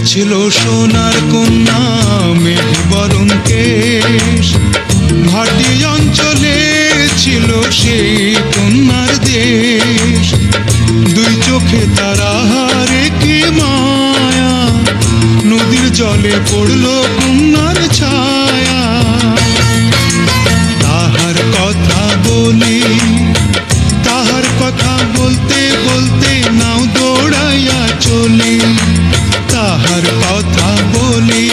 ছিল সোনার কন্যা মেঘ বরণ কেশ, ঘাটি অঞ্চলে ছিল সেই কন্যার দেশ। দুই চোখে তারা হারে কি মায়া, নদীর জলে পড়ল কন্যার ছায়া। তাহার কথা বলি, তাহার কথা বলতে বলতে নাও দৌড়াইয়া চলি। তাহার কথা বলি,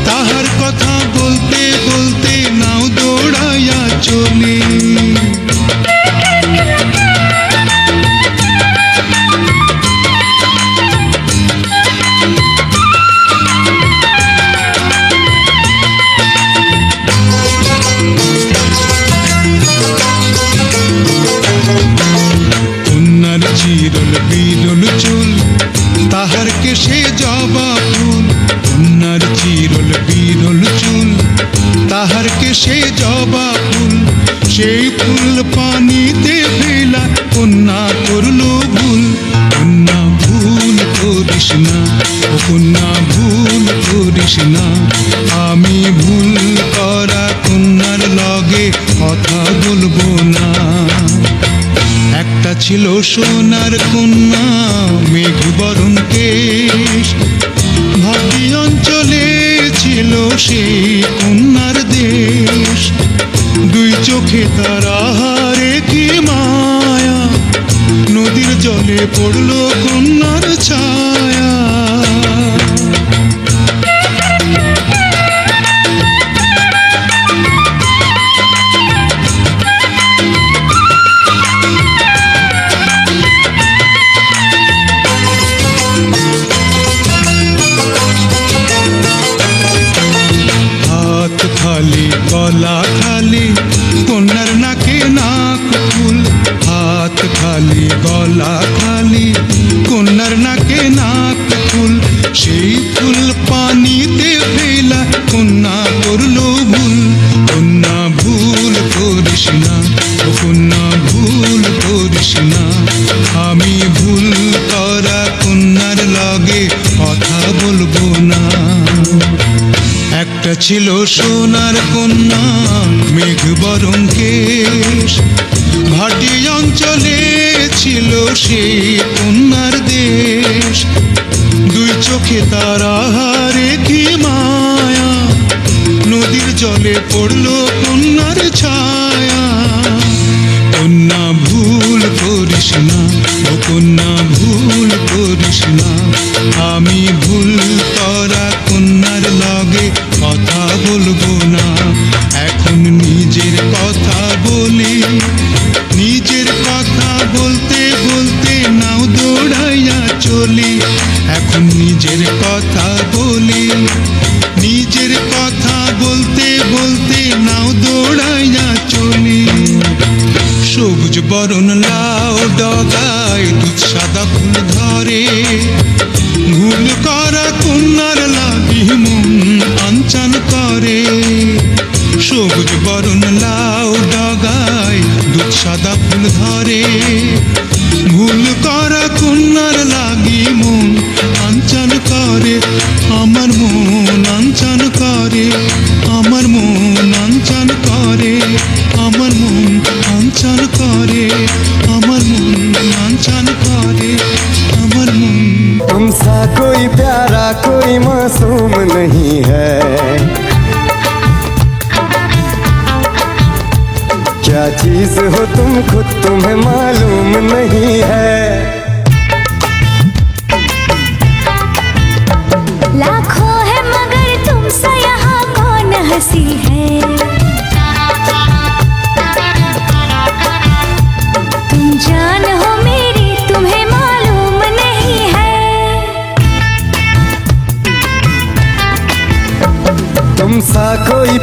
তাহার কথা বলতে বলতে নাও দৌড়াইয়া চলি। কন্যার চিরল বিরল চুল, তাহার কেশে জবা ফুল। কন্যার চিরল বিরল চুল, তাহার কেশে জবা ফুল। সেই ফুল পানিতে ফেলা কন্যা করল ভুল। কন্যা ভুল করিস না, ও কন্যা ভুল করিস না। আমি ভুল করা কন্যার লগে কথা বলবো না। একটা ছিল সোনার কন্যা মেঘ বরণ কেশ, ভাটি অঞ্চলে ছিল সেই কন্যার দেশ। দুই চোখে তারা হারে কি মায়া, নদীর জলে পড়ল কন্যার ছায়া। হাত খালি গলা খালি কন্যার নাকে নাক ফুল। হাত খালি গলা খালি কন্যার নাকে নাক ফুল। সেই ফুল পানিতে ফেলা কন্যা করল ভুল। কন্যা ভুল করিস না, ও কন্যা ভুল করিস না। আমি ভুল করা কন্যার লগে কথা বলবো না। একটা ছিল সোনার কন্যা মেঘ বরণ কেশ, ভাটি অঞ্চলে ছিল সেই কন্যার দেশ। দুই চোখে তারা হারে কি মায়া, নদীর জলে পড়ল কন্যার ছায়া। কন্যা ভুল করিস না, ও কন্যা ভুল করিস না। আমি ভুল করা কন্যার লগে কথা বলবো না। এখন নিজের কথা বলি, নিজের কথা বলতে বলতে নাও দৌড়াইয়া চলি। এখন নিজের কথা বলি, নিজের কথা বলতে বলতে নাও দৌড়াইয়া চলি। সবুজ বরণ লাউ ডগায় দুধ সাদা ফুল ধরে, ভুল করা কন্যার লাগি মন আনচান করে। সবুজ বরণ লাউ ডগায় দুধ সাদা ফুল ধরে, ভুল করা কন্যার লাগি মন আনচান করে। আমার মন আনচান করে, আমার মন আনচান করে, আমার মন আনচান করে, আমার মন আনচান করে, আমার মন। तुमसा कोई प्यारा कोई मासूम नहीं है, क्या चीज हो तुम खुद तुम्हें मालूम नहीं है। लाखों है मगर तुमसे यहाँ कौन हंसी है। तुम जान हो मेरी तुम्हें मालूम नहीं है। तुमसा कोई